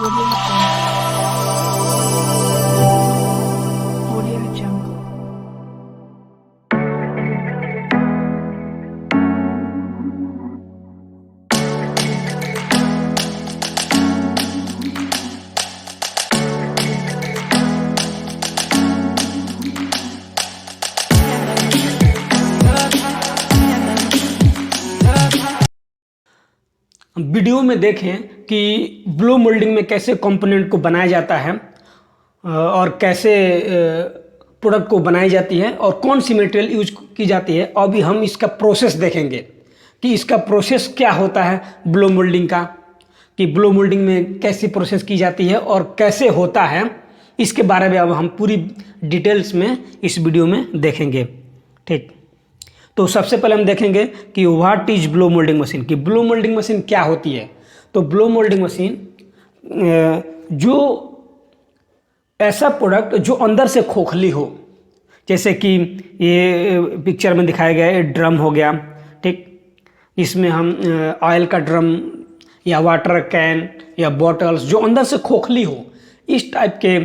Audio Jungle. Audio Jungle. Video में देखें कि ब्लो मोल्डिंग में कैसे कंपोनेंट को बनाया जाता है और कैसे प्रोडक्ट को बनाई जाती है और कौन सी मटेरियल यूज की जाती है। अभी हम इसका प्रोसेस देखेंगे कि इसका प्रोसेस क्या होता है ब्लो मोल्डिंग का, कि ब्लो मोल्डिंग में कैसी प्रोसेस की जाती है और कैसे होता है। इसके बारे में अब हम पूरी डिटेल्स में इस वीडियो में देखेंगे। ठीक, तो सबसे पहले हम देखेंगे कि what is blow moulding machine, कि ब्लो मोल्डिंग मशीन क्या होती है। तो ब्लो मोल्डिंग मशीन जो ऐसा प्रोडक्ट जो अंदर से खोखली हो, जैसे कि ये पिक्चर में दिखाया गया है ड्रम हो गया। ठीक, इसमें हम ऑयल का ड्रम या वाटर कैन या बॉटल्स जो अंदर से खोखली हो, इस टाइप के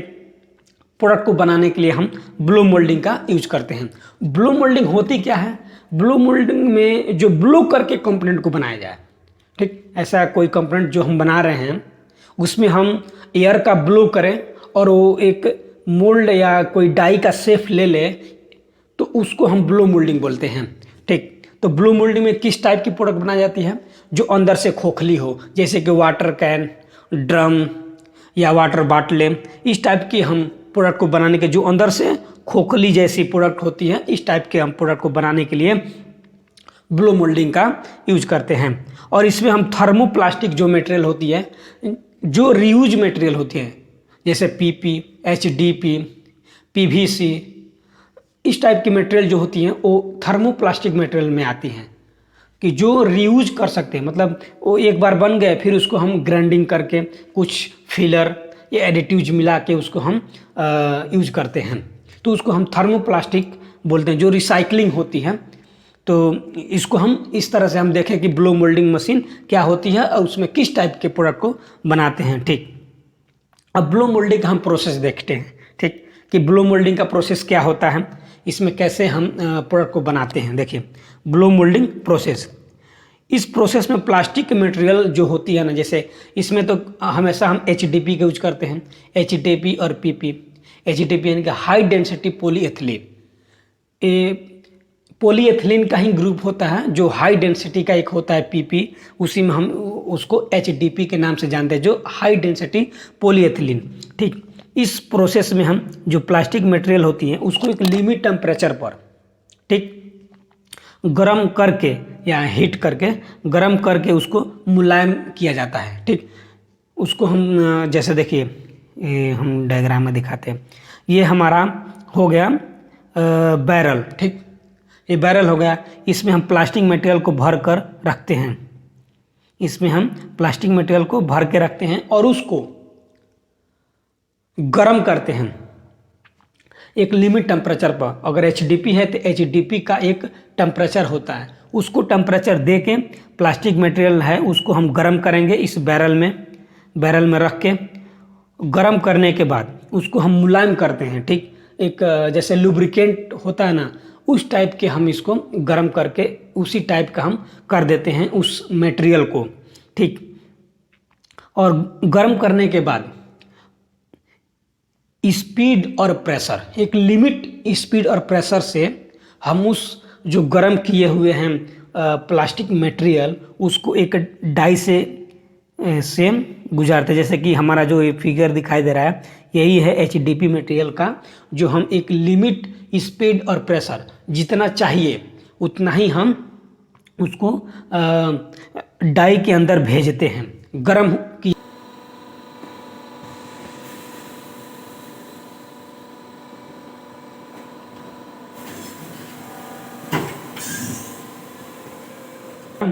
प्रोडक्ट को बनाने के लिए हम ब्लो मोल्डिंग का यूज करते हैं। ब्लो मोल्डिंग होती क्या है? ब्लो मोल्डिंग में जो ब्लो करके कंपोनेंट को बनाया जाए। ठीक, ऐसा कोई कंपोनेंट जो हम बना रहे हैं उसमें हम एयर का ब्लो करें और वो एक मोल्ड या कोई डाई का शेप ले ले, तो उसको हम ब्लो मोल्डिंग बोलते हैं। ठीक, तो ब्लो मोल्डिंग में किस टाइप की प्रोडक्ट बनाई जाती है? जो अंदर से खोखली हो, जैसे कि वाटर कैन, ड्रम या वाटर बाटलें, इस टाइप की हम प्रोडक्ट को बनाने के, जो अंदर से खोखली जैसी प्रोडक्ट होती है, इस टाइप के हम प्रोडक्ट को बनाने के लिए ब्लो मोल्डिंग का यूज करते हैं। और इसमें हम थर्मोप्लास्टिक जो मटेरियल होती है, जो रीयूज मटेरियल होती है, जैसे पीपी, एचडीपी, पीवीसी, इस टाइप की मटेरियल जो होती हैं वो थर्मोप्लास्टिक मटेरियल में आती हैं, कि जो रीयूज कर सकते हैं। मतलब वो एक बार बन गए, फिर उसको हम ग्राइंडिंग करके कुछ फिलर या एडिटिव्स मिला के उसको हम यूज करते हैं, तो उसको हम थर्मोप्लास्टिक बोलते हैं, जो रिसाइकलिंग होती है। तो इसको हम इस तरह से हम देखें कि ब्लो मोल्डिंग मशीन क्या होती है और उसमें किस टाइप के प्रोडक्ट को बनाते हैं। ठीक, अब ब्लो मोल्डिंग का हम प्रोसेस देखते हैं। ठीक, कि ब्लो मोल्डिंग का प्रोसेस क्या होता है, इसमें कैसे हम प्रोडक्ट को बनाते हैं। देखिए ब्लो मोल्डिंग प्रोसेस, इस प्रोसेस में प्लास्टिक मटेरियल जो होती है ना, जैसे इसमें तो हमेशा हम एचडीपी का यूज करते हैं, एचडीपी और पीपी। एचडीपी यानी कि हाई डेंसिटी पॉलीएथिलीन, ये पॉलीएथिलीन का ही ग्रुप होता है, जो हाई डेंसिटी का एक होता है पीपी, उसी में हम उसको एचडीपी के नाम से जानते हैं, जो हाई डेंसिटी पॉलीएथिलीन। ठीक, इस प्रोसेस में हम जो प्लास्टिक मटेरियल होती है उसको एक लिमिट टेम्परेचर पर, ठीक, गरम करके या हीट करके गरम करके उसको मुलायम किया जाता है। ठीक, उसको हम जैसे देखिए ये हम डायग्राम में दिखाते हैं, ये हमारा हो गया बैरल। ठीक, ये बैरल हो गया, इसमें हम प्लास्टिक मटेरियल को भर कर रखते हैं, इसमें हम प्लास्टिक मटेरियल को भर के रखते हैं और उसको गरम करते हैं एक लिमिट टेम्परेचर पर। अगर एचडीपी है तो एचडीपी का एक टेम्परेचर होता है, उसको टेम्परेचर दे के प्लास्टिक मटेरियल है उसको हम गरम करेंगे इस बैरल में रख के। गरम करने के बाद उसको हम मुलायम करते हैं। ठीक, एक जैसे लुब्रिकेंट होता है ना, उस टाइप के हम इसको गरम करके उसी टाइप का हम कर देते हैं उस मटेरियल को। ठीक, और गरम करने के बाद स्पीड और प्रेशर, एक लिमिट स्पीड और प्रेशर से हम उस जो गरम किए हुए हैं प्लास्टिक मटेरियल उसको एक डाई से गुजारते हैं। जैसे कि हमारा जो ये फिगर दिखाई दे रहा है, यही है एचडीपी मटेरियल का, जो हम एक लिमिट स्पीड और प्रेशर जितना चाहिए उतना ही हम उसको डाई के अंदर भेजते हैं गरम की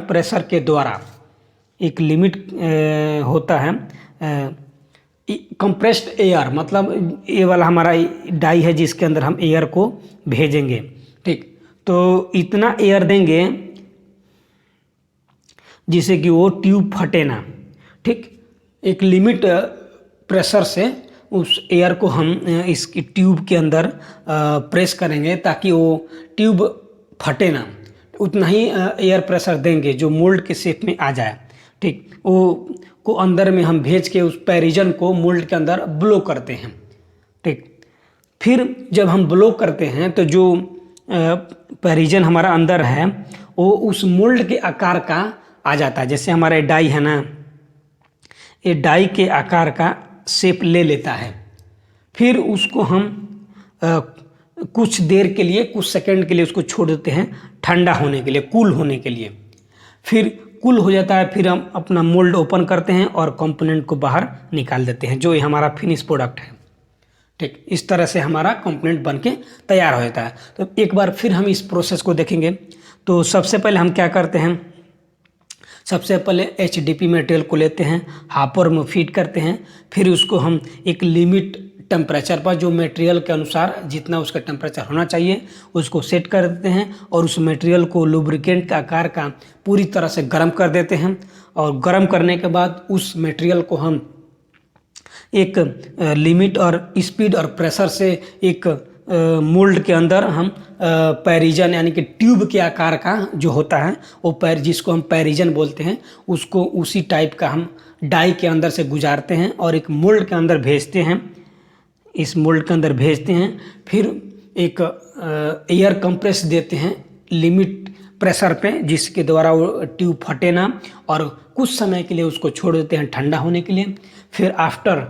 प्रेशर के द्वारा। एक लिमिट होता है कंप्रेस्ड एयर, मतलब ये वाला हमारा डाई है जिसके अंदर हम एयर को भेजेंगे। ठीक, तो इतना एयर देंगे जिससे कि वो ट्यूब फटे ना। ठीक, एक लिमिट प्रेशर से उस एयर को हम इसकी ट्यूब के अंदर प्रेस करेंगे ताकि वो ट्यूब फटे ना। उतना ही एयर प्रेशर देंगे जो मोल्ड के शेप में आ जाए। ठीक, वो को अंदर में हम भेज के उस पैरिजन को मोल्ड के अंदर ब्लो करते हैं। ठीक, फिर जब हम ब्लो करते हैं तो जो पैरिजन हमारा अंदर है वो उस मोल्ड के आकार का आ जाता है। जैसे हमारा डाई है ना, ये डाई के आकार का शेप ले लेता है। फिर उसको हम कुछ देर के लिए, कुछ सेकंड के लिए उसको छोड़ देते हैं ठंडा होने के लिए, कूल होने के लिए। फिर कूल हो जाता है, फिर हम अपना मोल्ड ओपन करते हैं और कंपोनेंट को बाहर निकाल देते हैं, जो ये हमारा फिनिश प्रोडक्ट है। ठीक, इस तरह से हमारा कंपोनेंट बन के तैयार हो जाता है। तो एक बार फिर हम इस प्रोसेस को देखेंगे। तो सबसे पहले हम क्या करते हैं, सबसे पहले HDP मटेरियल को लेते हैं, हापर में फीड करते हैं। फिर उसको हम एक लिमिट टेम्परेचर पर, जो मटेरियल के अनुसार जितना उसका टेम्परेचर होना चाहिए उसको सेट कर देते हैं और उस मटेरियल को लुब्रिकेंट का आकार का पूरी तरह से गर्म कर देते हैं। और गर्म करने के बाद उस मटेरियल को हम एक लिमिट और स्पीड और प्रेशर से एक मोल्ड के अंदर हम पैरिजन यानी कि ट्यूब के आकार का जो होता है वो जिसको हम पैरिजन बोलते हैं, उसको उसी टाइप का हम डाई के अंदर से गुजारते हैं और एक मोल्ड के अंदर भेजते हैं। इस मोल्ड के अंदर भेजते हैं, फिर एक एयर कंप्रेस देते हैं लिमिट प्रेशर पे, जिसके द्वारा वो ट्यूब फटे ना, और कुछ समय के लिए उसको छोड़ देते हैं ठंडा होने के लिए। फिर आफ्टर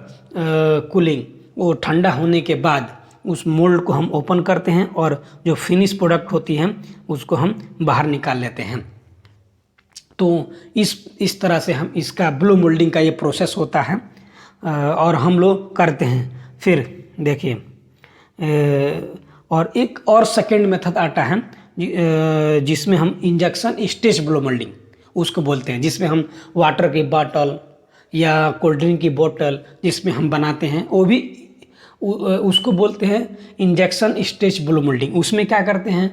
कूलिंग, वो ठंडा होने के बाद उस मोल्ड को हम ओपन करते हैं और जो फिनिश प्रोडक्ट होती है उसको हम बाहर निकाल लेते हैं। तो इस तरह से हम इसका ब्लो मोल्डिंग का ये प्रोसेस होता है और हम लोग करते हैं। फिर देखिए, और एक और सेकेंड मेथड आता है जिसमें हम इंजेक्शन स्टेज ब्लो मोल्डिंग उसको बोलते हैं, जिसमें हम वाटर की बॉटल या कोल्ड ड्रिंक की बोतल जिसमें हम बनाते हैं, वो भी उसको बोलते हैं इंजेक्शन स्टेज ब्लो मोल्डिंग। उसमें क्या करते हैं,